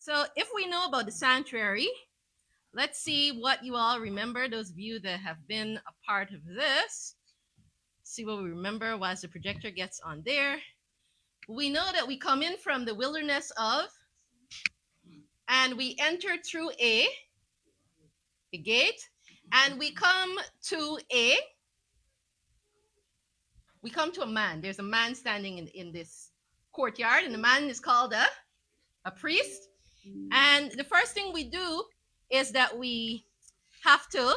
So if we know about the sanctuary, let's see what you all remember, those of you that have been a part of this. See what we remember as the projector gets on there. We know that we come in from the wilderness of, and we enter through a gate, and we come to a man. There's a man standing in this courtyard, and the man is called a priest. And the first thing we do is that we have to,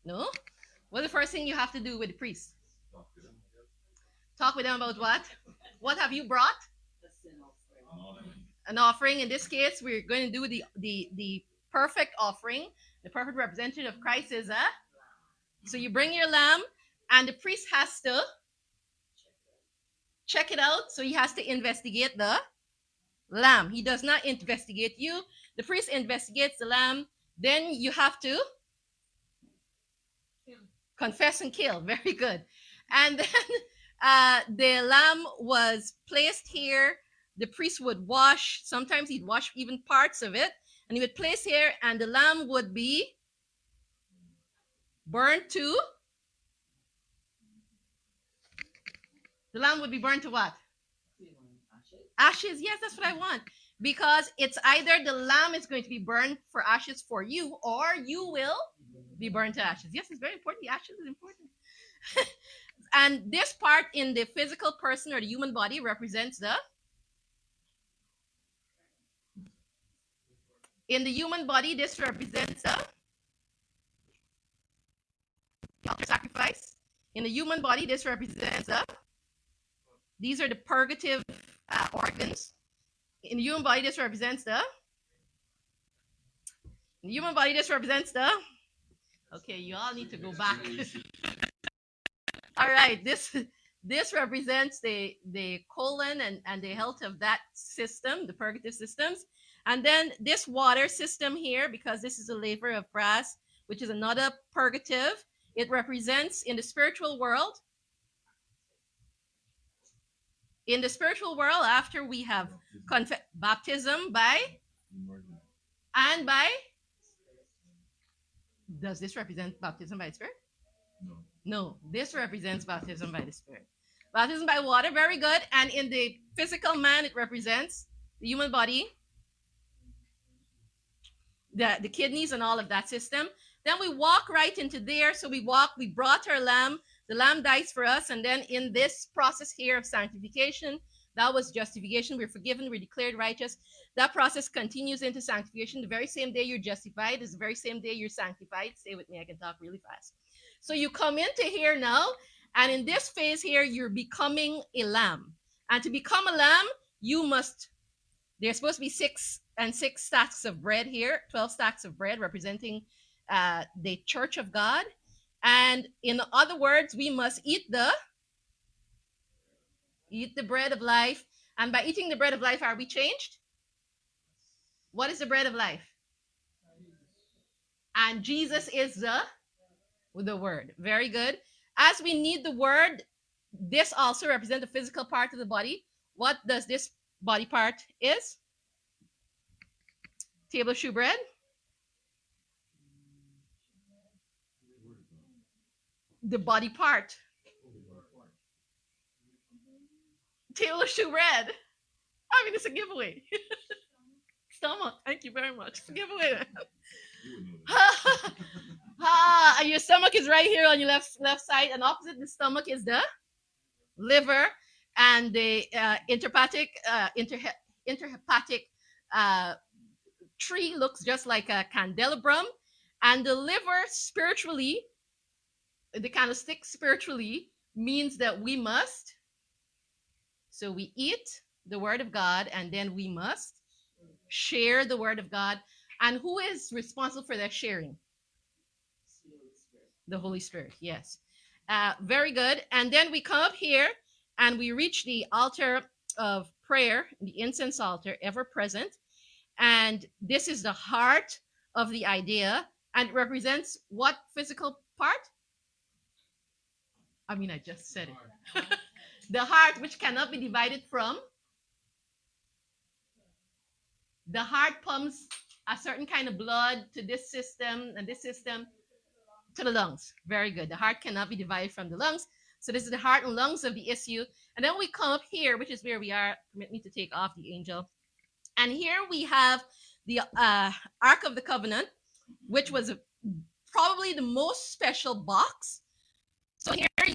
no? What's the first thing you have to do with the priest? Talk with them about what? What have you brought? An offering. In this case, we're going to do the perfect offering. The perfect representative of Christ is a. So you bring your lamb, and the priest has to check it out. So he has to investigate the lamb. He does not investigate you. The priest investigates the lamb. Then you have to confess and kill. Very good. And then the lamb was placed here. The priest would wash. Sometimes he'd wash even parts of it. And he would place here, and the lamb would be burned to. The lamb would be burned to what? Ashes. Yes, that's what I want. Because it's either the lamb is going to be burned for ashes for you, or you will be burned to ashes. Yes, it's very important. The ashes is important. And this part in the physical person or the human body represents the. In the human body, this represents the altar sacrifice. In the human body, this represents the. These are the purgative organs. In the human body, this represents the. In the human body, this represents the. Okay, you all need to go back. All right, this represents the colon and the health of that system, the purgative systems. And then this water system here, because this is a laver of brass, which is another purgative, it represents in the spiritual world. In the spiritual world, after we have baptism by. Does this represent baptism by the Spirit? No, this represents baptism by the Spirit. Baptism by water, very good. And in the physical man, it represents the human body, the kidneys and all of that system. Then we walk right into there. So we brought our lamb. The lamb dies for us. And then in this process here of sanctification, that was justification. We're forgiven. We're declared righteous. That process continues into sanctification. The very same day you're justified is the very same day you're sanctified. Stay with me. I can talk really fast. So you come into here now. And in this phase here, you're becoming a lamb. And to become a lamb, there's supposed to be 6 stacks of bread here, 12 stacks of bread representing the church of God. And in other words, we must eat the bread of life. And by eating the bread of life, are we changed? What is the bread of life? And Jesus is the word. Very good. As we need the word, this also represents the physical part of the body. What does this body part is? Table shoe bread. The body part. Table shoe bread. I mean, it's a giveaway. Stomach. Thank you very much. It's a giveaway. Your stomach is right here on your left side, and opposite the stomach is the liver, and the interhepatic tree looks just like a candelabrum, and the liver spiritually, the candlestick spiritually means that we must. So we eat the word of God, and then we must share the word of God. And who is responsible for that sharing? The Holy Spirit, yes. Very good. And then we come up here and we reach the altar of prayer, the incense altar, ever present. And this is the heart of the idea. And it represents what physical part? I mean, I just said it. The heart, which cannot be divided from The heart pumps a certain kind of blood to this system and this system to the lungs. Very good. The heart cannot be divided from the lungs. So this is the heart and lungs of the issue. And then we come up here, which is where we are. Permit me to take off the angel. And here we have the Ark of the Covenant, which was probably the most special box. So here you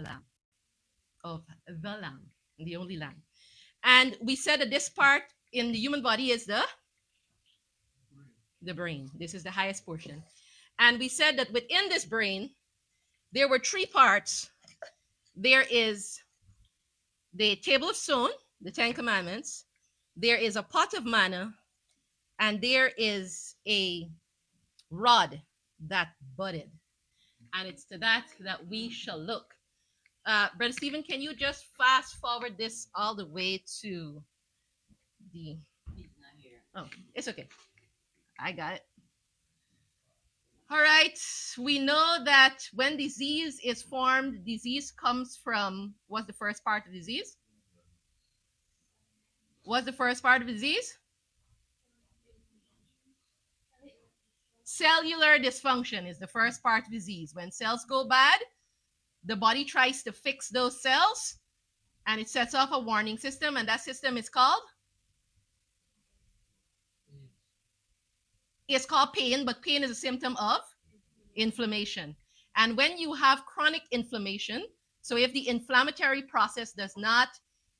lamb of the lamb, the only lamb. And we said that this part in the human body is the brain. This is the highest portion. And we said that within this brain, there were three parts. There is the table of stone, the Ten Commandments. There is a pot of manna, and there is a rod that budded. And it's to that we shall look. Brother Stephen, can you just fast forward this all the way to the... Oh, it's okay. I got it. All right. We know that when disease is formed, disease comes from... What's the first part of disease? What's the first part of disease? Cellular dysfunction is the first part of disease. When cells go bad, the body tries to fix those cells, and it sets off a warning system, and that system is called? It's called pain, but pain is a symptom of inflammation. And when you have chronic inflammation, so if the inflammatory process does not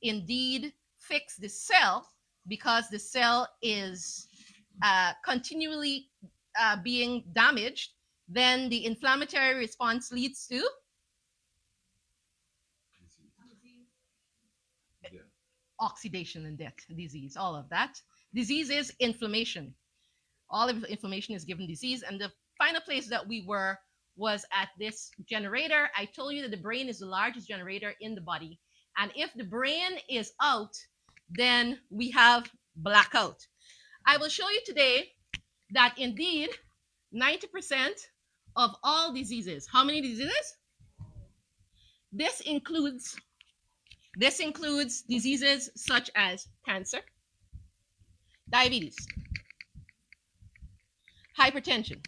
indeed fix the cell, because the cell is continually being damaged, then the inflammatory response leads to oxidation and death, disease, all of that. Disease is inflammation. All of inflammation is given disease. And the final place that we were was at this generator. I told you that the brain is the largest generator in the body. And if the brain is out, then we have blackout. I will show you today that indeed 90% of all diseases, how many diseases? This includes diseases such as cancer, diabetes, hypertension.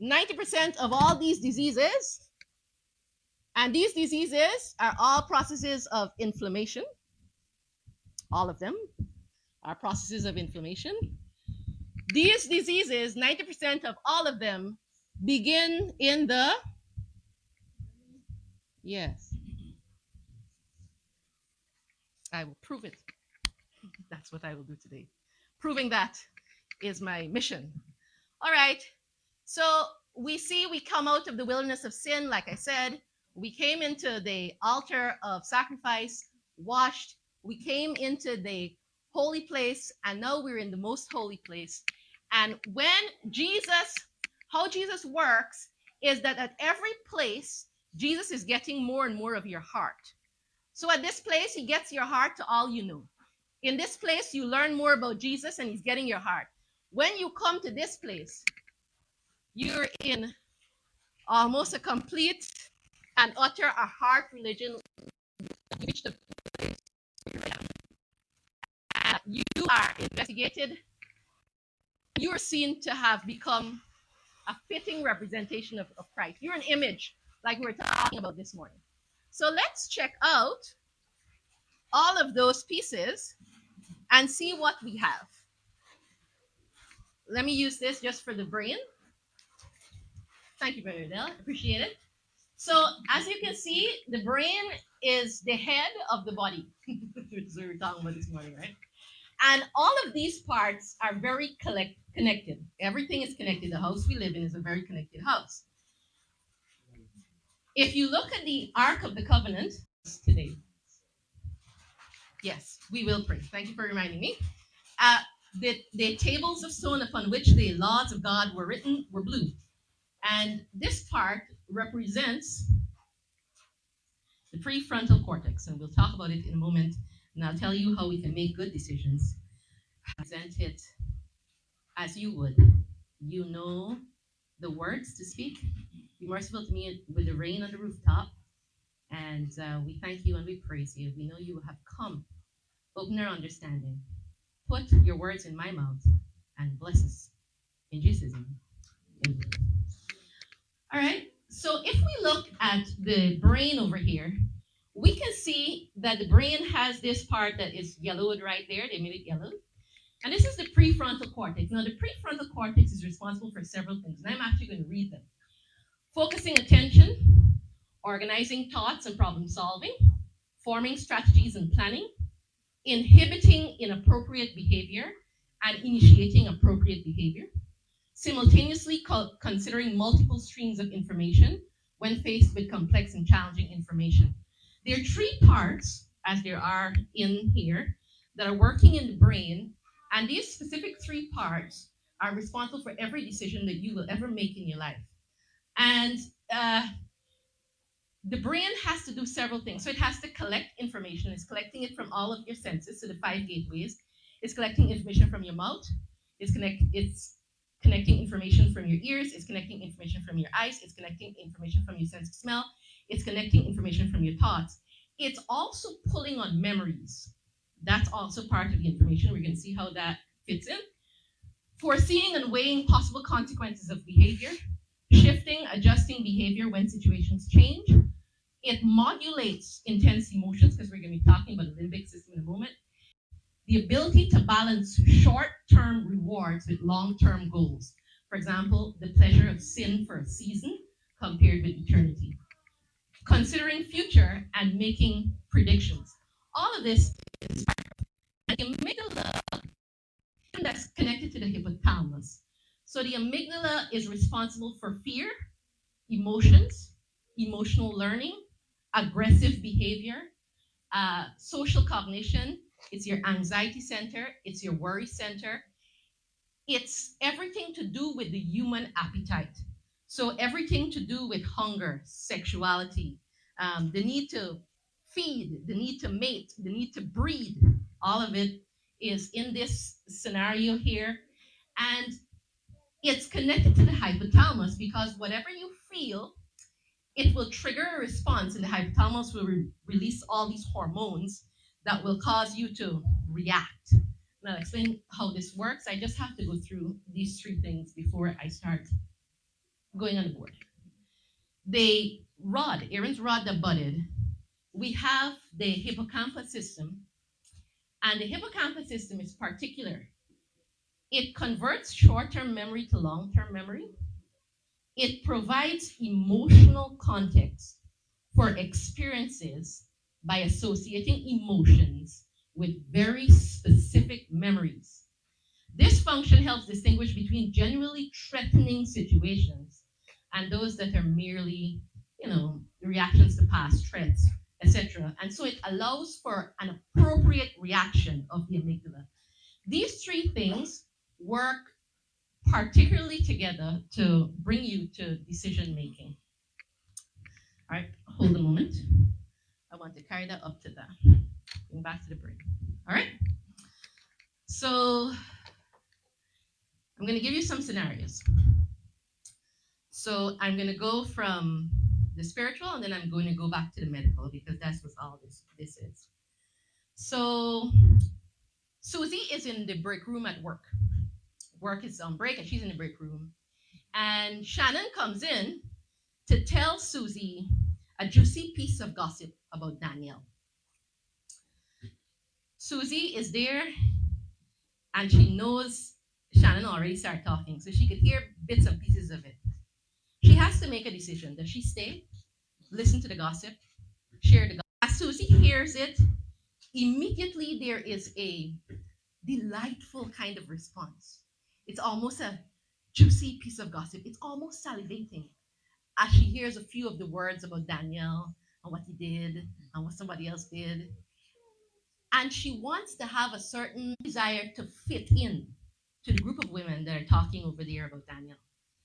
90% of all these diseases, and these diseases are all processes of inflammation. All of them are processes of inflammation. These diseases, 90% of all of them, begin in the... Yes. I will prove it. That's what I will do today. Proving that is my mission. All right. So we see we come out of the wilderness of sin, like I said. We came into the altar of sacrifice, washed. We came into the holy place, and now we're in the most holy place. And when Jesus, how Jesus works is that at every place, Jesus is getting more and more of your heart. So at this place, he gets your heart to all you know. In this place, you learn more about Jesus, and he's getting your heart. When you come to this place, you're in almost a complete and utter a heart religion. You reach the place you are investigated. You are seen to have become a fitting representation of Christ. You're an image, like we were talking about this morning. So let's check out all of those pieces and see what we have. Let me use this just for the brain. Thank you, Brother Adele. Appreciate it. So as you can see, the brain is the head of the body. Which is what we were talking about this morning, right? And all of these parts are very connected. Everything is connected. The house we live in is a very connected house. If you look at the Ark of the Covenant today, yes, we will pray. Thank you for reminding me. The tables of stone upon which the laws of God were written were blue. And this part represents the prefrontal cortex, and we'll talk about it in a moment, and I'll tell you how we can make good decisions. Present it as you would. You know the words to speak. Be merciful to me with the rain on the rooftop. And we thank you and we praise you. We know you have come. Open our understanding. Put your words in my mouth and bless us. In Jesus' name. Amen. All right. So if we look at the brain over here, we can see that the brain has this part that is yellowed right there. They made it yellow. And this is the prefrontal cortex. Now, the prefrontal cortex is responsible for several things, and I'm actually going to read them. Focusing attention, organizing thoughts and problem solving, forming strategies and planning, inhibiting inappropriate behavior, and initiating appropriate behavior, simultaneously considering multiple streams of information when faced with complex and challenging information. There are three parts, as there are in here, that are working in the brain, and these specific three parts are responsible for every decision that you will ever make in your life. And the brain has to do several things. So it has to collect information. It's collecting it from all of your senses, so the 5 gateways. It's collecting information from your mouth. It's connecting information from your ears. It's connecting information from your eyes. It's connecting information from your sense of smell. It's connecting information from your thoughts. It's also pulling on memories. That's also part of the information. We're going to see how that fits in. Foreseeing and weighing possible consequences of behavior. Shifting, adjusting behavior when situations change. It modulates intense emotions, because we're going to be talking about the limbic system in a moment. The ability to balance short-term rewards with long-term goals. For example, the pleasure of sin for a season compared with eternity. Considering future and making predictions. All of this is the amygdala that's connected to the hypothalamus. So the amygdala is responsible for fear, emotions, emotional learning, aggressive behavior, social cognition. It's your anxiety center. It's your worry center. It's everything to do with the human appetite. So everything to do with hunger, sexuality, the need to feed, the need to mate, the need to breed. All of it is in this scenario here. And it's connected to the hypothalamus, because whatever you feel, it will trigger a response, and the hypothalamus will release all these hormones that will cause you to react. Now, I'll explain how this works. I just have to go through these three things before I start going on the board. The rod, Aaron's rod that budded, we have the hippocampus system, and the hippocampus system is particular. It converts short-term memory to long-term memory. It provides emotional context for experiences by associating emotions with very specific memories. This function helps distinguish between genuinely threatening situations and those that are merely, reactions to past threats, etc. And so it allows for an appropriate reaction of the amygdala. These three things work particularly together to bring you to decision making. All right, hold a moment. I want to carry that up to that. Going back to the brain. All right. So I'm going to give you some scenarios. So I'm going to go from the spiritual, and then I'm going to go back to the medical, because that's what all this is. So Susie is in the break room at work. Work is on break, and she's in the break room. And Shannon comes in to tell Susie a juicy piece of gossip about Danielle. Susie is there, and she knows Shannon already started talking, so she could hear bits and pieces of it. She has to make a decision. Does she stay, listen to the gossip, share the gossip? As Susie hears it, immediately there is a delightful kind of response. It's almost a juicy piece of gossip. It's almost salivating as she hears a few of the words about Danielle and what he did and what somebody else did. And she wants to have a certain desire to fit in to the group of women that are talking over there about Danielle,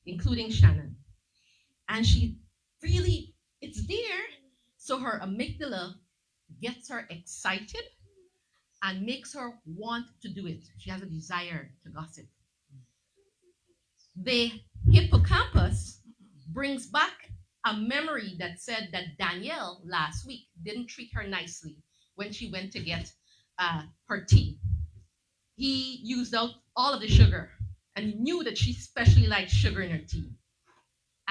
including Shannon. And she really, it's there. So So her amygdala gets her excited and makes her want to do it. She has a desire to gossip. The hippocampus brings back a memory that said that Danielle last week didn't treat her nicely when she went to get her tea. He used out all of the sugar and he knew that she especially liked sugar in her tea.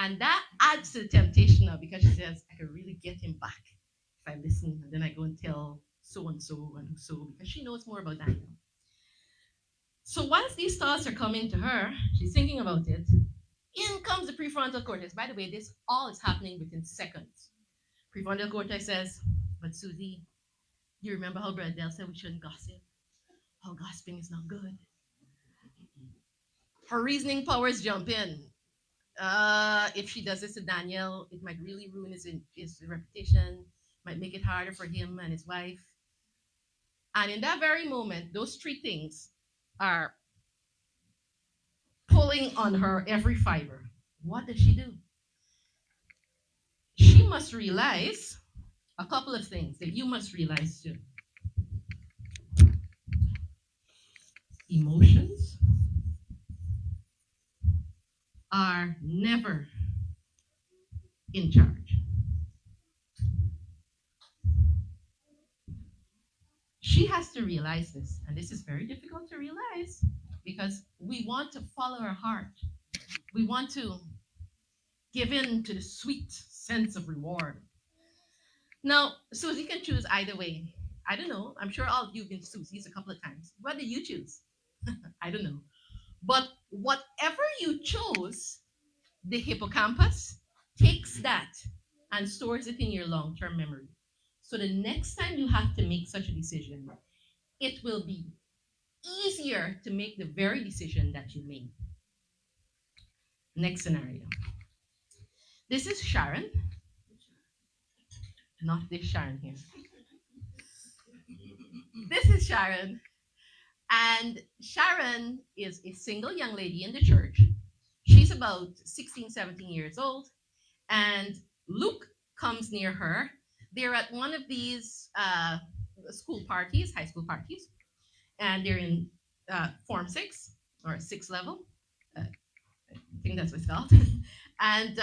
And that adds to the temptation now because she says, I can really get him back if I listen and then I go and tell so and so and so because she knows more about Danielle. So once these thoughts are coming to her, she's thinking about it. In comes the prefrontal cortex. By the way, this all is happening within seconds. Prefrontal cortex says, but Susie, you remember how Brother Dell said we shouldn't gossip? How gossiping is not good. Her reasoning powers jump in. If she does this to Daniel, it might really ruin his reputation, might make it harder for him and his wife. And in that very moment, those three things are pulling on her every fiber. What does she do? She must realize a couple of things that you must realize too. Emotions are never in charge. She has to realize this, and this is very difficult to realize because we want to follow our heart. We want to give in to the sweet sense of reward. Now, Susie can choose either way. I don't know. I'm sure all of you have been Susie's a couple of times. What did you choose? I don't know. But whatever you chose, the hippocampus takes that and stores it in your long-term memory. So the next time you have to make such a decision, it will be easier to make the very decision that you made. Next scenario. This is Sharon. Not this Sharon here. This is Sharon. And Sharon is a single young lady in the church. She's about 16, 17 years old. And Luke comes near her. They're at one of these school parties, high school parties. And they're in Form 6 or 6 level. I think that's what it's called. And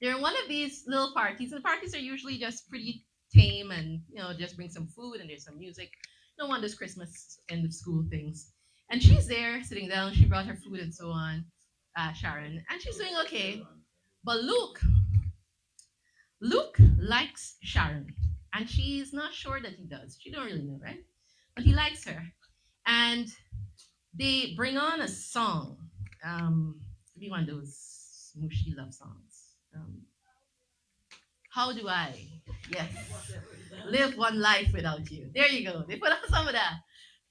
they're in one of these little parties. And the parties are usually just pretty tame and, just bring some food and there's some music. No one does Christmas end of school things. And she's there sitting down. She brought her food and so on, Sharon. And she's doing okay. But Luke likes Sharon. And she's not sure that he does. She don't really know, right? But he likes her. And they bring on a song. Maybe one of those mushy love songs. How do I, yes, live one life without you? There you go. They put on some of that.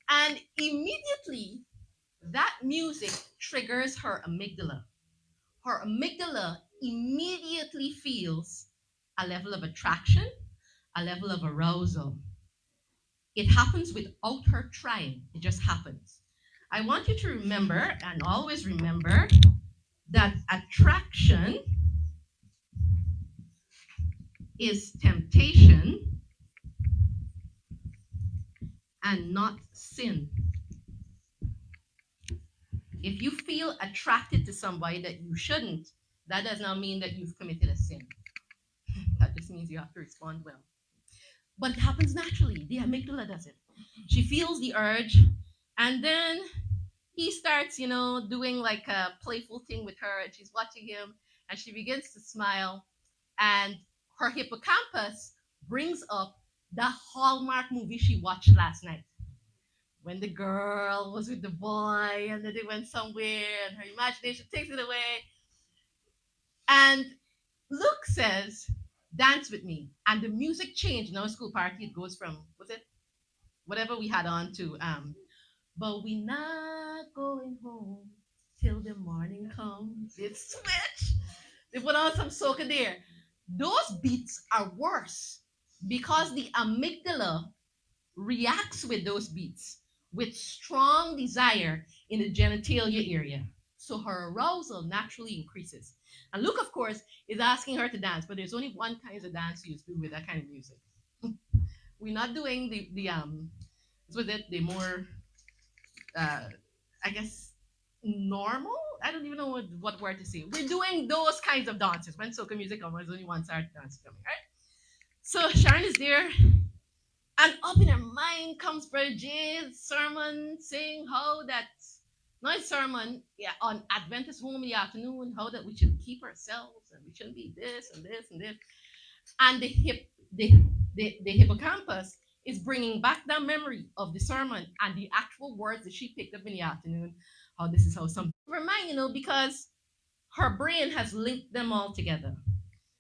And immediately, that music triggers her amygdala. Her amygdala immediately feels a level of attraction, a level of arousal. It happens without her trying. It just happens. I want you to remember, and always remember, that attraction is temptation and not sin. If you feel attracted to somebody that you shouldn't, that does not mean that you've committed a sin. That just means you have to respond well. But it happens naturally. The amygdala does it. She feels the urge, and then he starts, doing like a playful thing with her, and she's watching him, and she begins to smile, and her hippocampus brings up the Hallmark movie she watched last night. When the girl was with the boy and then they went somewhere and her imagination takes it away. And Luke says, dance with me. And the music changed. Now, school party, it goes from, whatever we had on to, but we not going home till the morning comes. It's switch. They put on some soca there. Those beats are worse because the amygdala reacts with those beats with strong desire in the genitalia area. So her arousal naturally increases. And Luke, of course, is asking her to dance, but there's only one kind of dance you do with that kind of music. We're not doing the with it the more uh I guess normal. I don't even know what word to say. We're doing those kinds of dances. When soca music comes, there's only one side dance coming, right? So Sharon is there, and up in her mind comes Brother Jay's sermon saying how that not sermon, yeah, on Adventist home in the afternoon, how that we should keep ourselves and we shouldn't be this and this and this. And the hippocampus is bringing back that memory of the sermon and the actual words that she picked up in the afternoon. How this is how some remind, because her brain has linked them all together.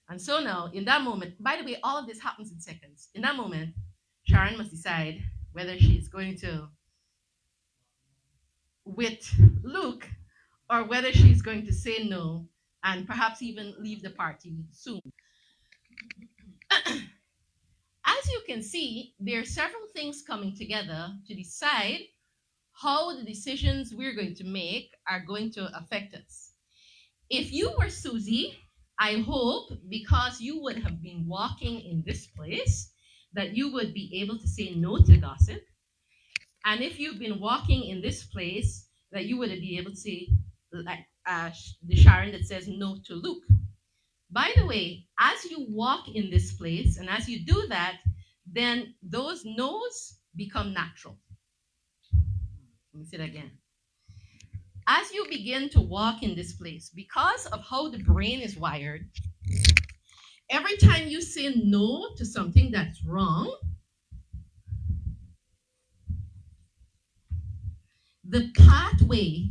And so now, in that moment, by the way, all of this happens in seconds. In that moment, Sharon must decide whether she's going to with Luke or whether she's going to say no and perhaps even leave the party soon. As you can see, there are several things coming together to decide how the decisions we're going to make are going to affect us. If you were Susie, I hope because you would have been walking in this place that you would be able to say no to gossip. And if you've been walking in this place, that you would be able to say, like the Sharon that says no to Luke. By the way, as you walk in this place, and as you do that, then those no's become natural. Let me say that again. As you begin to walk in this place, because of how the brain is wired, every time you say no to something that's wrong, the pathway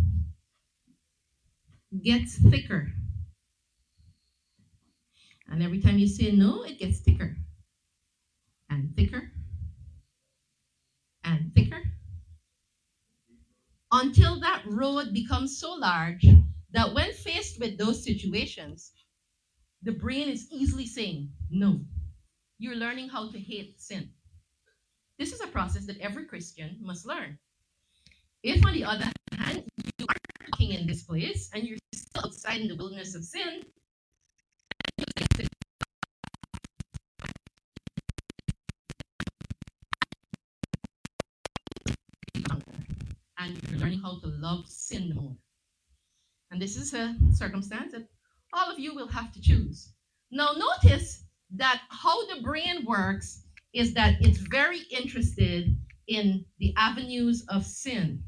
gets thicker. And every time you say no, it gets thicker and thicker and thicker until that road becomes so large that when faced with those situations, the brain is easily saying no. You're learning how to hate sin. This is a process that every Christian must learn. If, on the other hand, you are walking in this place and you're still outside in the wilderness of sin, and you're learning how to love sin more. And this is a circumstance that all of you will have to choose. Now, notice that how the brain works is that it's very interested in the avenues of sin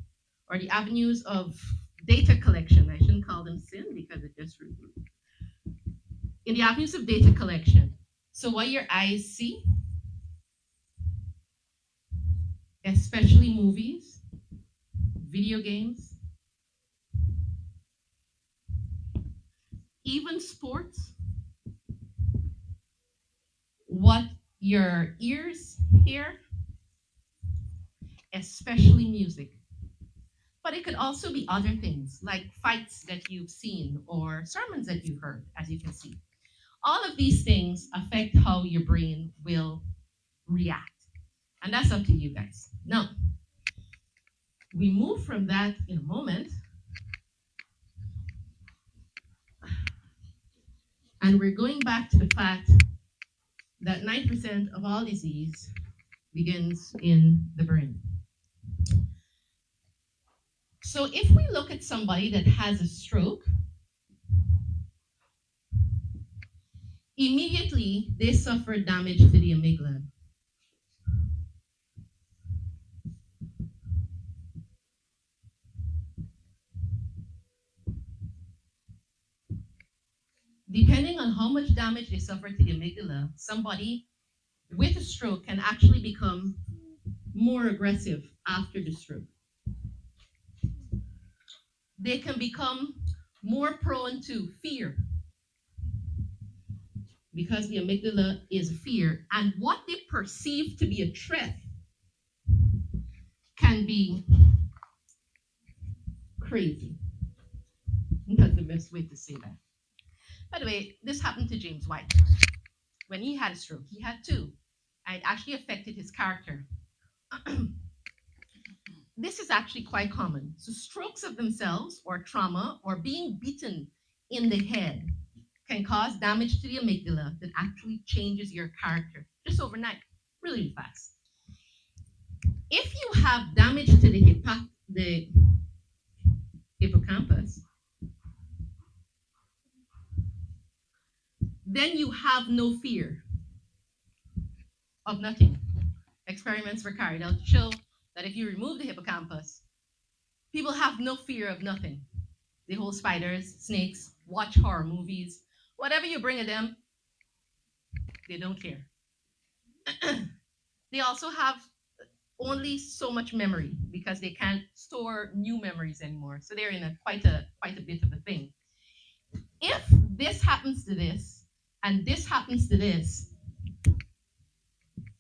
or the avenues of data collection. I shouldn't call them sin because it just in the avenues of data collection. So what your eyes see, especially movies, video games, even sports, what your ears hear, especially music. But it could also be other things like fights that you've seen or sermons that you've heard, as you can see. All of these things affect how your brain will react. And that's up to you guys. Now, we move from that in a moment. And we're going back to the fact that 9% of all disease begins in the brain. So if we look at somebody that has a stroke, immediately they suffer damage to the amygdala. Depending on how much damage they suffer to the amygdala, somebody with a stroke can actually become more aggressive after the stroke. They can become more prone to fear because the amygdala is fear, and what they perceive to be a threat can be crazy. That's the best way to say that. By the way, this happened to James White. When he had a stroke, he had two, and it actually affected his character. this is actually quite common. So strokes of themselves or trauma or being beaten in the head can cause damage to the amygdala that actually changes your character just overnight, really fast. If you have damage to the hippocampus, then you have no fear of nothing. Experiments were carried out to show that if you remove the hippocampus, people have no fear of nothing. They hold spiders, snakes, watch horror movies, whatever you bring at them, they don't care. They also have only so much memory because they can't store new memories anymore. So they're in quite a bit of a thing. If this happens to this and this happens to this,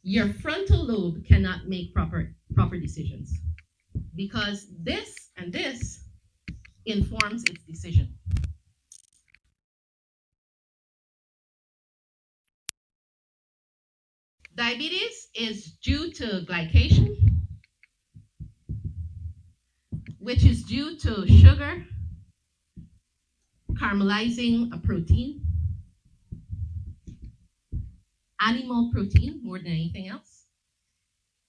your frontal lobe cannot make proper decisions because this and this informs its decision. Diabetes is due to glycation, which is due to sugar caramelizing a protein, animal protein more than anything else.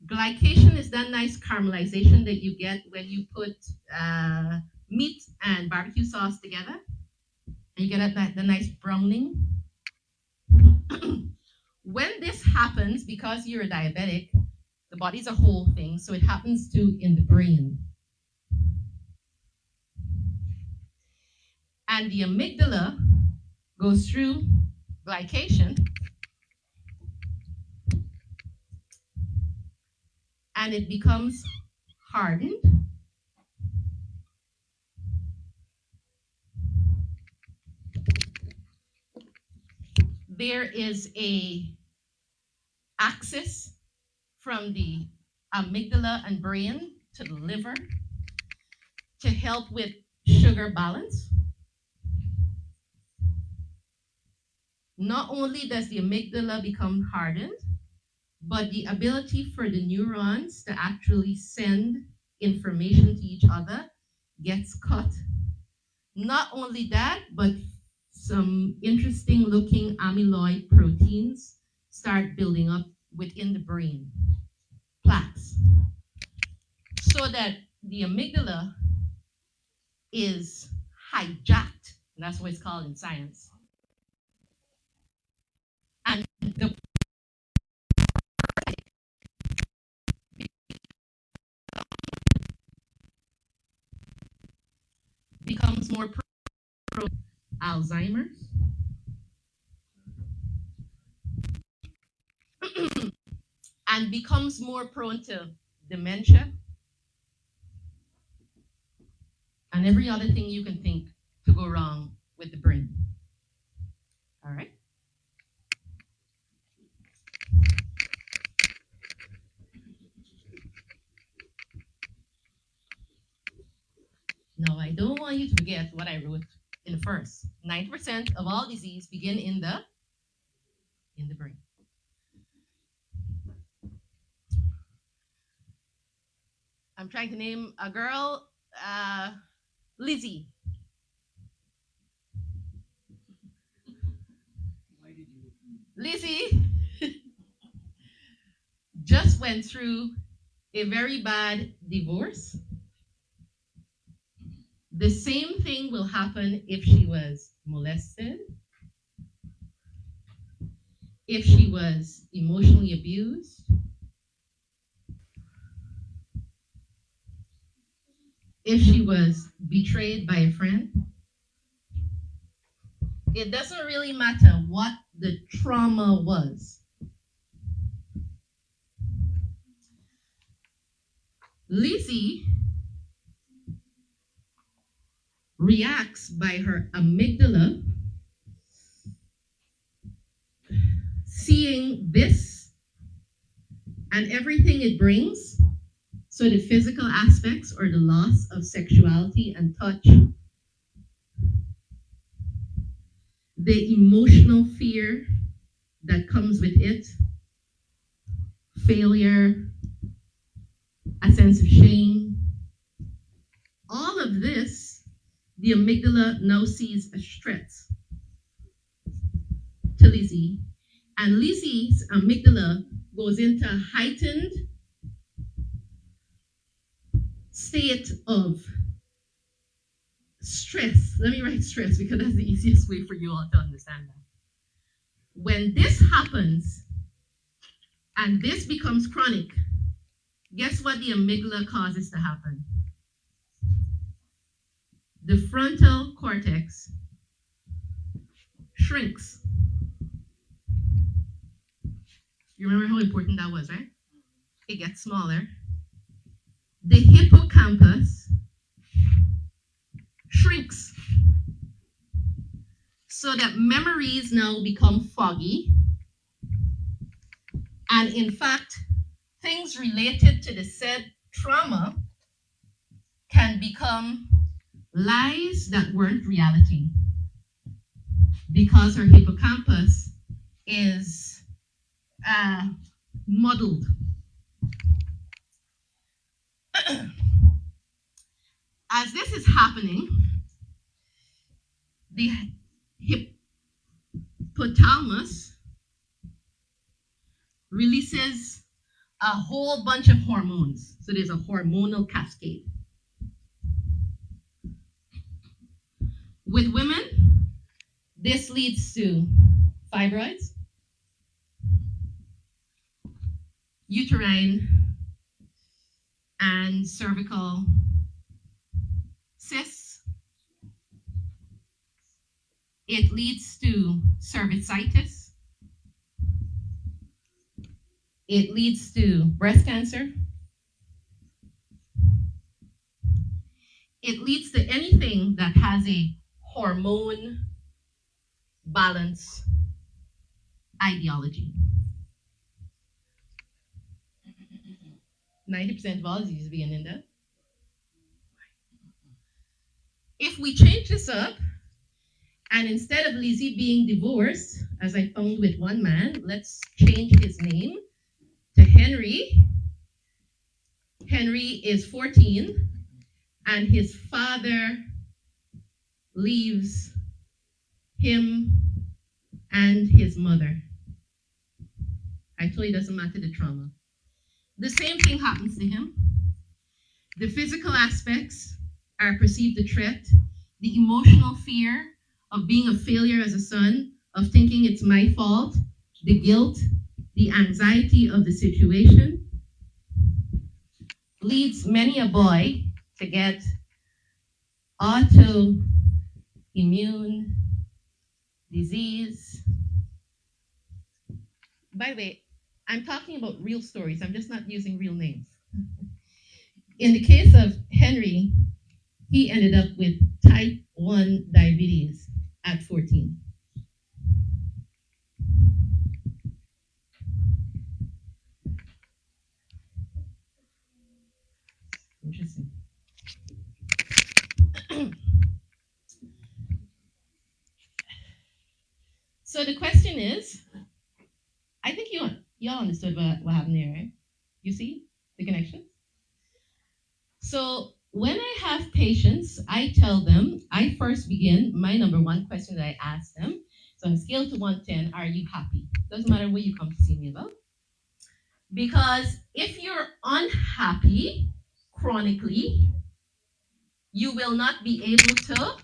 Glycation is that nice caramelization that you get when you put meat and barbecue sauce together, and you get the nice browning. When this happens, because you're a diabetic, the body's a whole thing, so it happens too in the brain. And the amygdala goes through glycation and it becomes hardened. There is a axis from the amygdala and brain to the liver to help with sugar balance. Not only does the amygdala become hardened, but the ability for the neurons to actually send information to each other gets cut. Not only that, but some interesting looking amyloid proteins start building up within the brain, plaques, so that the amygdala is hijacked. That's what it's called in science. And the becomes more prone to Alzheimer's. And becomes more prone to dementia and every other thing you can think to go wrong with the brain. All right? Now, I don't want you to forget what I wrote in the first. 90% of all disease begin in the brain. I'm trying to name a girl, Lizzie. Lizzie just went through a very bad divorce. The same thing will happen if she was molested, if she was emotionally abused, if she was betrayed by a friend. It doesn't really matter what the trauma was. Lizzie reacts by her amygdala seeing this and everything it brings. So the physical aspects or the loss of sexuality and touch, the emotional fear that comes with it, failure, a sense of shame, All of this, the amygdala now sees as threats to Lizzie, and Lizzie's amygdala goes into a heightened state of stress. Let me write stress because that's the easiest way for you all to understand that. When this happens and this becomes chronic, guess what the amygdala causes to happen? The frontal cortex shrinks. You remember how important that was, right? It gets smaller. The hippocampus shrinks so that memories now become foggy. And in fact, things related to the said trauma can become lies that weren't reality because her hippocampus is muddled. As this is happening, the hypothalamus releases a whole bunch of hormones. So there's a hormonal cascade. With women, this leads to fibroids, uterine and cervical cysts. It leads to cervicitis. It leads to breast cancer. It leads to anything that has a hormone balance ideology. 90% of all diseases begin in that. If we change this up, and instead of Lizzie being divorced, as I found with one man, let's change his name to Henry. Henry is 14, and his father leaves him and his mother. I told you it doesn't matter the trauma. The same thing happens to him. The physical aspects are perceived a threat. The emotional fear of being a failure as a son, of thinking it's my fault, the guilt, the anxiety of the situation, leads many a boy to get autoimmune disease. By the way, I'm talking about real stories. I'm just not using real names. In the case of Henry, he ended up with type 1 diabetes at 14. Interesting. So the question is, I think y'all understood what happened there, right? You see the connection? So when I have patients, I tell them, I first begin, my number one question that I ask them, so on a scale to 1 to 10, are you happy? Doesn't matter what you come to see me about. Because if you're unhappy chronically, you will not be able to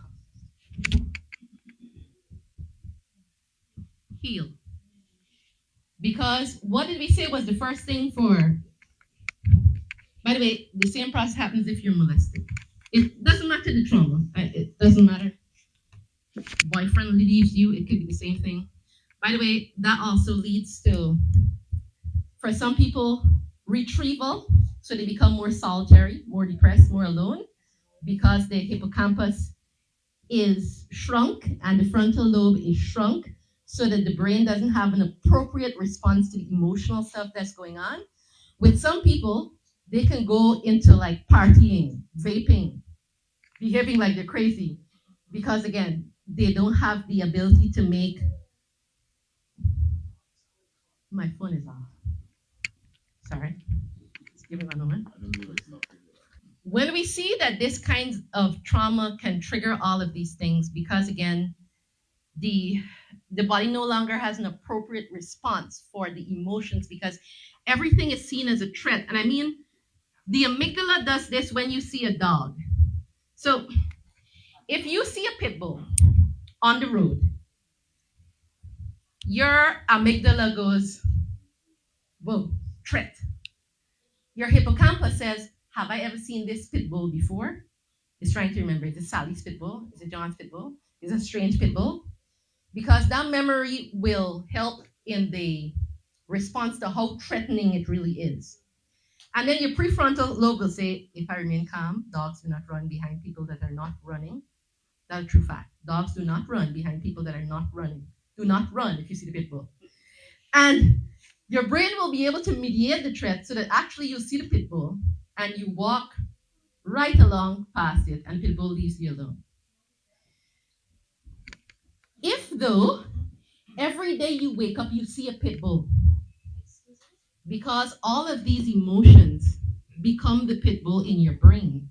heal. Because what did we say was the first thing for? By the way, the same process happens if you're molested. It doesn't matter the trauma. It doesn't matter. Boyfriend leaves you, it could be the same thing. By the way, that also leads to, for some people, retrieval. So they become more solitary, more depressed, more alone, because the hippocampus is shrunk and the frontal lobe is shrunk, so that the brain doesn't have an appropriate response to the emotional stuff that's going on. With some people, they can go into like partying, vaping, behaving like they're crazy, because again, they don't have the ability to make. My phone is off. Sorry. Just give me one moment. When we see that this kind of trauma can trigger all of these things, because again, the the body no longer has an appropriate response for the emotions because everything is seen as a threat. And I mean, the amygdala does this when you see a dog. So if you see a pit bull on the road, your amygdala goes, whoa, threat. Your hippocampus says, have I ever seen this pit bull before? It's trying to remember, is it Sally's pit bull? Is it John's pit bull? Is it a strange pit bull? Because that memory will help in the response to how threatening it really is. And then your prefrontal lobe will say, if I remain calm, dogs do not run behind people that are not running. That's a true fact. Dogs do not run behind people that are not running. Do not run if you see the pit bull. And your brain will be able to mediate the threat so that actually you see the pit bull and you walk right along past it and pit bull leaves you alone. If though, every day you wake up, you see a pit bull, because all of these emotions become the pit bull in your brain.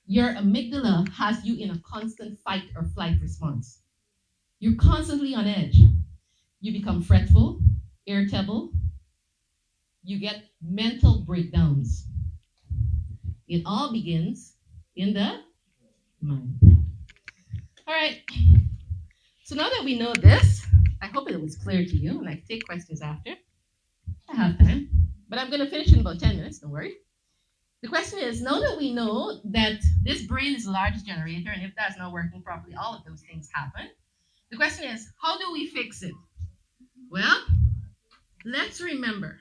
Your amygdala has you in a constant fight or flight response. You're constantly on edge. You become fretful, irritable. You get mental breakdowns. It all begins in the mind. All right. So now that we know this, I hope it was clear to you, and I can take questions after. I have time, but I'm going to finish in about 10 minutes, don't worry. The question is, now that we know that this brain is the largest generator, and if that's not working properly, all of those things happen. The question is, how do we fix it? Well, let's remember.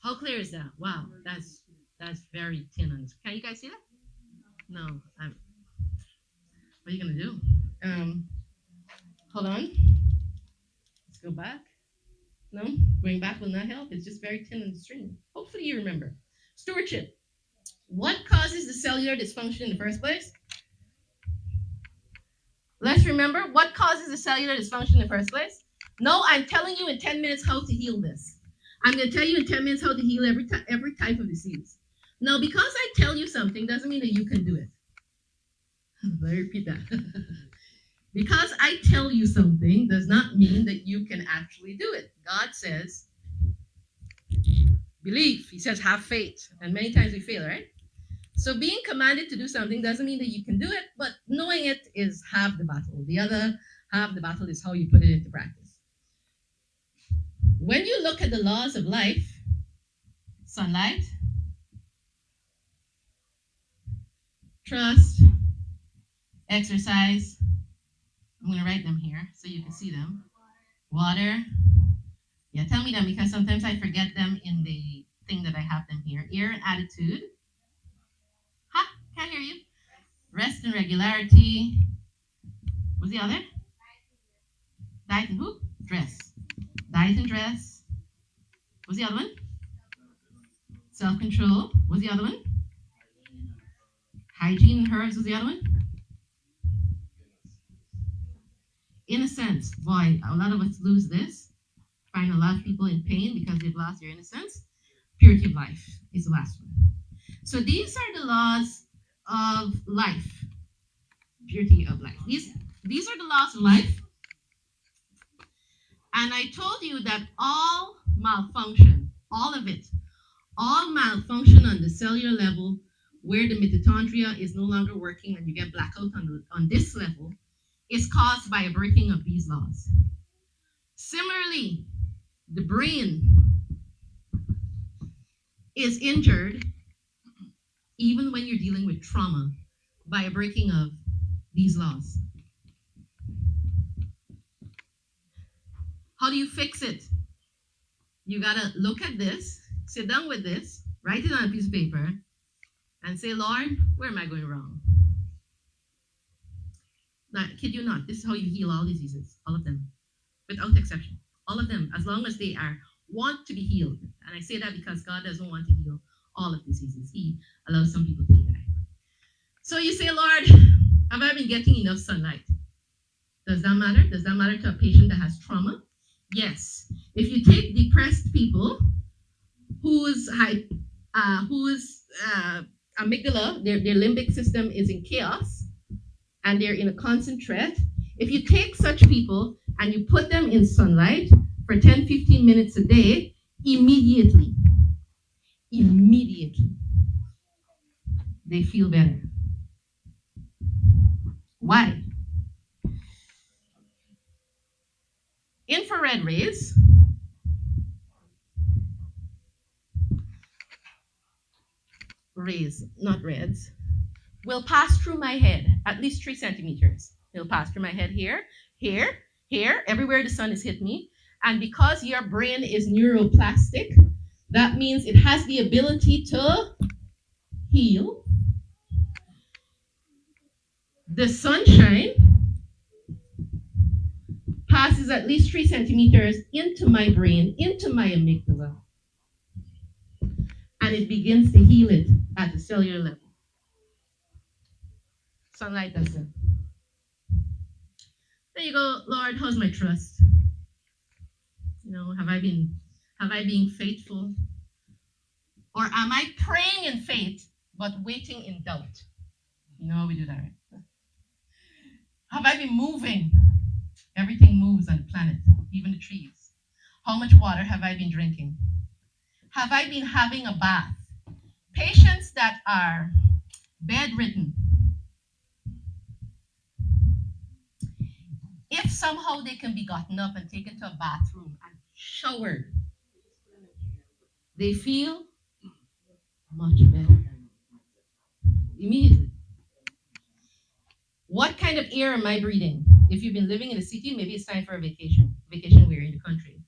How clear is that? Wow, that's very thin on this. Can you guys see that? No. What are you going to do? Hold on. Let's go back. No, going back will not help. It's just very thin on the screen. Hopefully you remember. Stewardship. What causes the cellular dysfunction in the first place? Let's remember what causes the cellular dysfunction in the first place. No, I'm telling you in 10 minutes how to heal this. I'm going to tell you in 10 minutes how to heal every type of disease. Now, because I tell you something doesn't mean that you can do it. Let me repeat that. Because I tell you something does not mean that you can actually do it. God says, believe. He says, have faith. And many times we fail, right? So being commanded to do something doesn't mean that you can do it, but knowing it is half the battle. The other half the battle is how you put it into practice. When you look at the laws of life, sunlight, trust, exercise, I'm going to write them here so you can see them. Water. Yeah, tell me them because sometimes I forget them in the thing that I have them here. Ear and attitude. Ha! Can't hear you. Rest and regularity. What's the other? Diet and who? Dress. Diet and dress. What's the other one? Self-control. What's the other one? Hygiene and herbs. What's the other one? Innocence. Boy, a lot of us lose this. Find a lot of people in pain because they've lost their innocence. Purity of life is the last one. So these are the laws of life. Purity of life. These are the laws of life. And I told you that all malfunction, all of it, all malfunction on the cellular level where the mitochondria is no longer working and you get blackout on this level is caused by a breaking of these laws. Similarly, the brain is injured even when you're dealing with trauma by a breaking of these laws. How do you fix it? You gotta look at this, sit down with this, write it on a piece of paper, and say, Lord, where am I going wrong? Now, kid you not, this is how you heal all diseases, all of them, without exception. All of them, as long as they want to be healed. And I say that because God doesn't want to heal all of diseases. He allows some people to die. So you say, Lord, have I been getting enough sunlight? Does that matter? Does that matter to a patient that has trauma? Yes. If you take depressed people whose amygdala, their limbic system is in chaos and they're in a constant threat. If you take such people and you put them in sunlight for 10, 15 minutes a day, immediately, they feel better. Why? Infrared rays, not reds, will pass through my head at least 3 centimeters. It'll pass through my head here, here, here, everywhere the sun has hit me. And because your brain is neuroplastic, that means it has the ability to heal. The sunshine passes at least 3 centimeters into my brain, into my amygdala, and it begins to heal it at the cellular level. Sunlight does that. There you go, Lord, how's my trust? You know, have I been faithful? Or am I praying in faith, but waiting in doubt? You know how we do that, right? Have I been moving? Everything moves on the planet, even the trees. How much water have I been drinking? Have I been having a bath? Patients that are bedridden, if somehow they can be gotten up and taken to a bathroom and showered, they feel much better immediately. What kind of air am I breathing? If you've been living in a city, maybe it's time for a vacation. Vacation where in the country.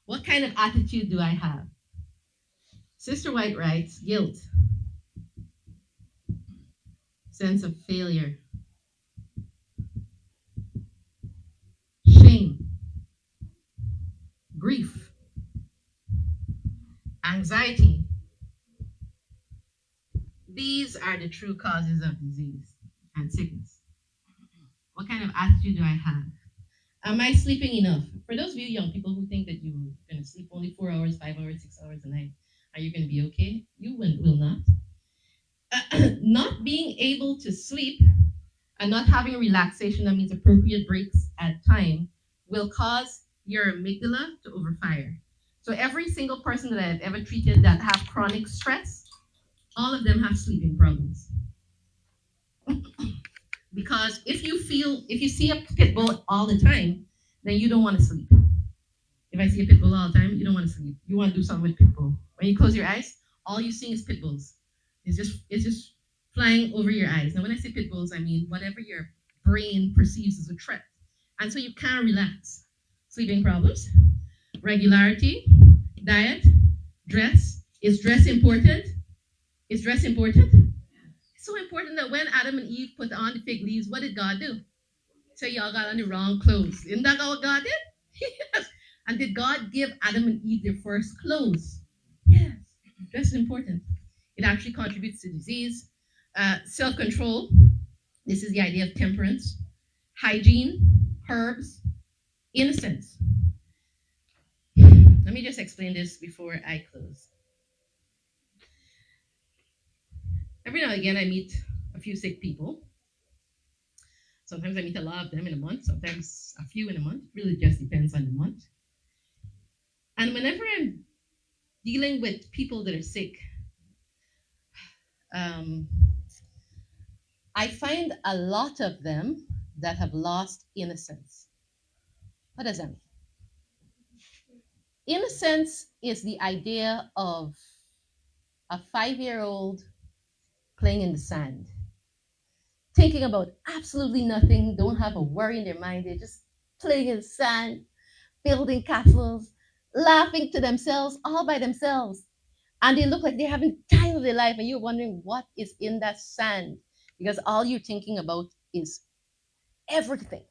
What kind of attitude do I have? Sister White writes, guilt, sense of failure, shame, grief, anxiety. These are the true causes of disease and sickness. What kind of attitude do I have? Am I sleeping enough? For those of you young people who think that you're going to sleep only 4 hours, 5 hours, 6 hours a night, are you going to be okay? You will not. Not being able to sleep and not having relaxation, that means appropriate breaks at time, will cause your amygdala to overfire. So every single person that I've ever treated that have chronic stress, all of them have sleeping problems. Because if you see a pit bull all the time, then you don't want to sleep. If I see a pit bull all the time, you don't want to sleep. You want to do something with pit bull. When you close your eyes, all you see is pit bulls. It's just flying over your eyes. Now, when I say pit bulls, I mean whatever your brain perceives as a threat. And so you can't relax. Sleeping problems, regularity, diet, dress. Is dress important? Is dress important? It's so important that when Adam and Eve put on the fig leaves, what did God do? So y'all got on the wrong clothes. Isn't that what God did? Yes. And did God give Adam and Eve their first clothes? Yes. Dress is important. It actually contributes to disease. Self-control. This is the idea of temperance. Hygiene, herbs, innocence. Let me just explain this before I close. Every now and again, I meet a few sick people. Sometimes I meet a lot of them in a month, sometimes a few in a month. Really just depends on the month. And whenever I'm dealing with people that are sick, I find a lot of them that have lost innocence. What does that mean? Innocence is the idea of a 5-year-old playing in the sand, thinking about absolutely nothing, don't have a worry in their mind. They're just playing in the sand, building castles, laughing to themselves, all by themselves. And they look like they're having the time of their life, and you're wondering what is in that sand, because all you're thinking about is everything,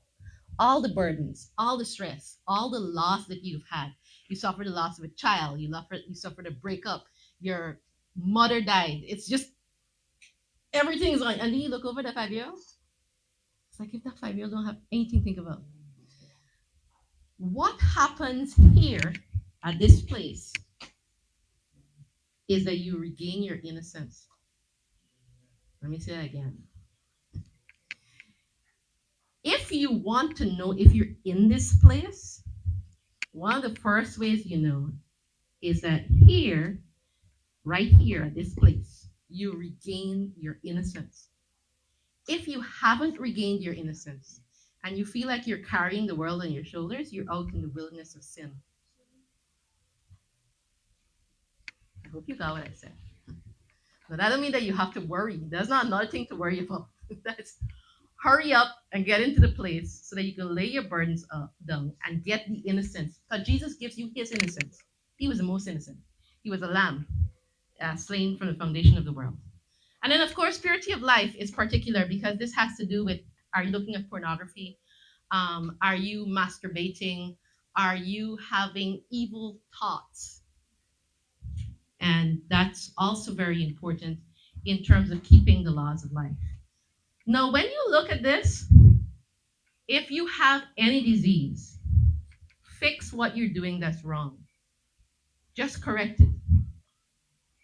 all the burdens, all the stress, all the loss that you've had. You suffered the loss of a child, you suffered a breakup, your mother died. It's just everything is on. And then you look over that 5-year-old. It's like if that 5-year-old don't have anything to think about. What happens here at this place is that you regain your innocence. Let me say that again. If you want to know if you're in this place, one of the first ways you know is that here, right here at this place, you regain your innocence. If you haven't regained your innocence and you feel like you're carrying the world on your shoulders, you're out in the wilderness of sin. I hope you got what I said. Now, that doesn't mean that you have to worry. That's not another thing to worry about. That's hurry up and get into the place so that you can lay your burdens down and get the innocence. Because Jesus gives you his innocence. He was the most innocent. He was a lamb slain from the foundation of the world. And then, of course, purity of life is particular because this has to do with, are you looking at pornography? Are you masturbating? Are you having evil thoughts? And that's also very important in terms of keeping the laws of life. Now, when you look at this, if you have any disease, fix what you're doing that's wrong. Just correct it.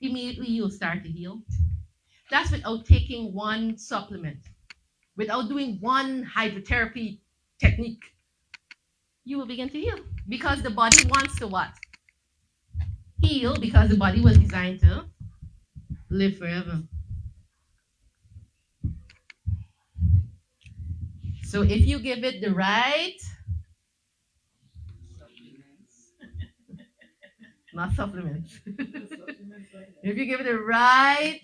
Immediately you'll start to heal. That's without taking one supplement, without doing one hydrotherapy technique. You will begin to heal because the body wants to what? Heal, because the body was designed to live forever. So if you give it the right not supplements. If you give it the right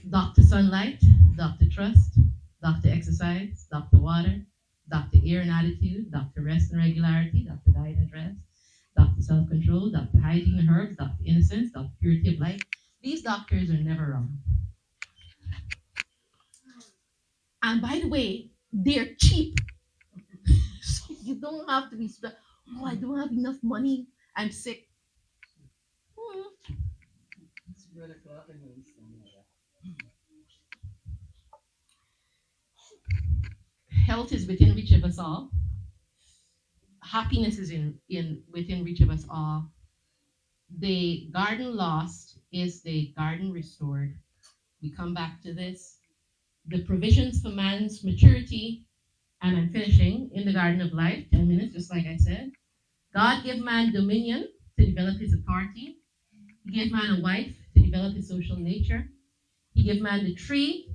Dr. Sunlight, Dr. Trust, Dr. Exercise, Dr. Water, Dr. Air and Attitude, Dr. Rest and Regularity, Dr. Diet and Rest, Dr. Self-Control, Dr. Hygiene and Herbs, Dr. Innocence, Dr. Purity of Life. These doctors are never wrong. And by the way, they're cheap. So you don't have to be, oh, I don't have enough money, I'm sick. Health is within reach of us all. Happiness is in within reach of us all. The garden lost is the garden restored. We come back to this. The provisions for man's maturity, and I'm finishing, in the garden of life, 10 minutes, just like I said. God gave man dominion to develop his authority. He gave man a wife to develop his social nature. He gave man the tree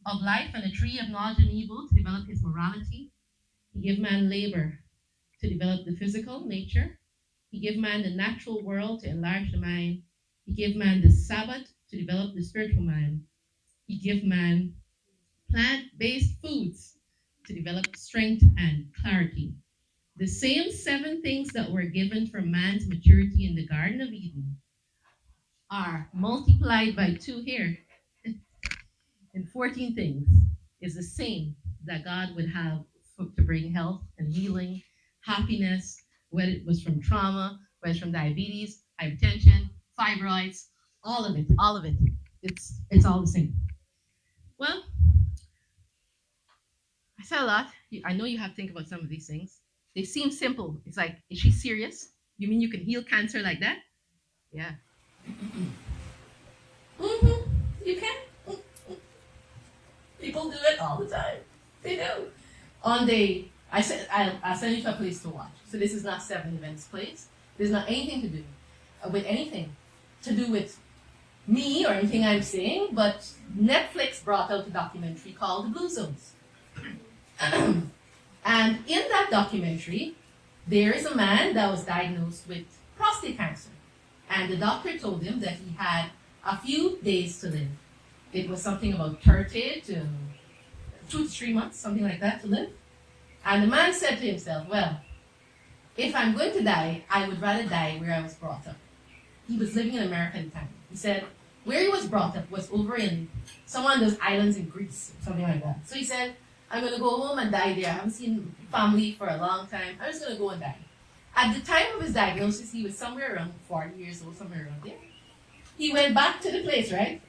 of life and the tree of knowledge and evil to develop his morality. He gave man labor to develop the physical nature. He gave man the natural world to enlarge the mind. He gave man the Sabbath to develop the spiritual mind. He gave man plant-based foods to develop strength and clarity. The same 7 things that were given for man's maturity in the Garden of Eden are multiplied by 2 here. And 14 things is the same that God would have to bring health and healing, happiness, whether it was from trauma, whether it's from diabetes, hypertension, fibroids, all of it. It's all the same. Well, I said a lot. I know you have to think about some of these things. They seem simple. It's like, is she serious? You mean you can heal cancer like that? Yeah. You can. People do it all the time. They do. I said I'll send you to a place to watch. So this is not 7 Events place. There's not anything to do with anything to do with me or anything I'm saying, but Netflix brought out a documentary called The Blue Zones. And in that documentary, there is a man that was diagnosed with prostate cancer. And the doctor told him that he had a few days to live. It was something about 30 to 2 to 3 months, something like that, to live. And the man said to himself, well, if I'm going to die, I would rather die where I was brought up. He was living in America at the time. He said where he was brought up was over in some of those islands in Greece, something like that. So he said, I'm going to go home and die there. I haven't seen family for a long time. I'm just going to go and die. At the time of his diagnosis, he was somewhere around 40 years old, somewhere around there. He went back to the place, right?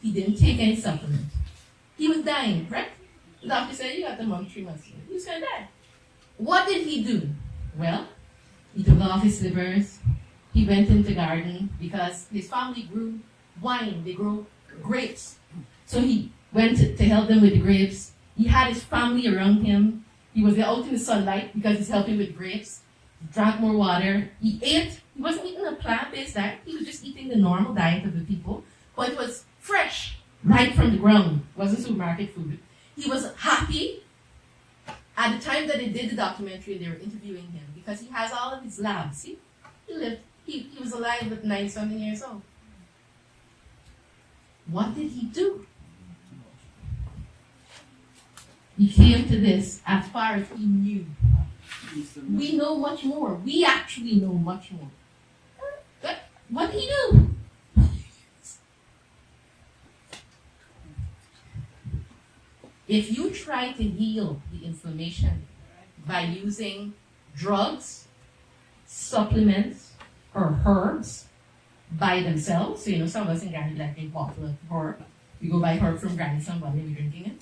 He didn't take any supplement. He was dying, right? The doctor said, you got the month 3 months. He was going to die. What did he do? Well, he took off his slippers. he went into garden because his family grew wine, they grew grapes. So he went to help them with the grapes. He had his family around him. He was out in the sunlight because he's helping with grapes. He drank more water. He ate. He wasn't eating a plant-based diet. He was just eating the normal diet of the people. But it was fresh, right from the ground. It wasn't supermarket food. He was happy at the time that they did the documentary and they were interviewing him because he has all of his labs. See? He lived. He was alive at 90-something years old. What did he do? He came to this as far as he knew. We know much more. We actually know much more. What did he do? If you try to heal the inflammation by using drugs, supplements, or herbs by themselves, so some of us in Granny like a bottle of herb. We go buy herb from Granny, somebody, and we're drinking it.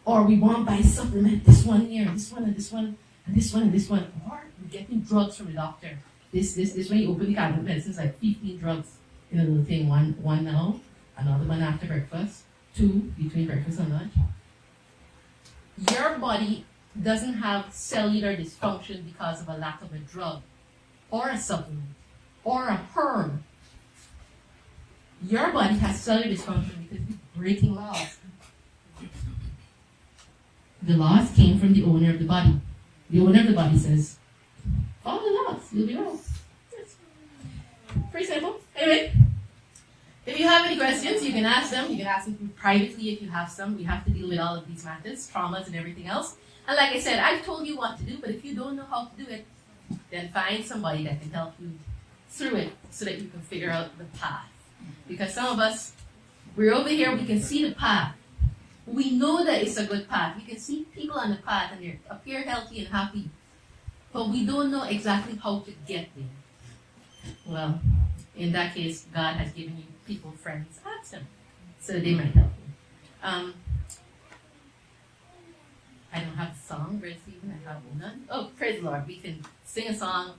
Or we want to buy supplement, this one here, this one, and this one, and this one, and this one. Or we're getting drugs from the doctor. This, when you open the cabinet medicines, like 15 drugs in a little thing. One now, another one after breakfast, 2 between breakfast and lunch. Your body doesn't have cellular dysfunction because of a lack of a drug, or a supplement, or a herb. Your body has cellular dysfunction because you're breaking laws. The laws came from the owner of the body. The owner of the body says, follow the laws, you'll be well. Yes. Pretty simple. Anyway, if you have any questions, you can ask them. You can ask them privately if you have some. We have to deal with all of these matters, traumas and everything else. And like I said, I've told you what to do, but if you don't know how to do it, then find somebody that can help you through it so that you can figure out the path. Because some of us, we're over here, we can see the path. We know that it's a good path. We can see people on the path and they appear healthy and happy. But we don't know exactly how to get there. Well, in that case, God has given you people, friends, ask them so that they might help you. I don't have a song, Brother Stephen. I have none. Oh, praise the Lord. We can sing a song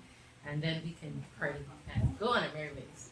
and then we can pray and go on a merry ways.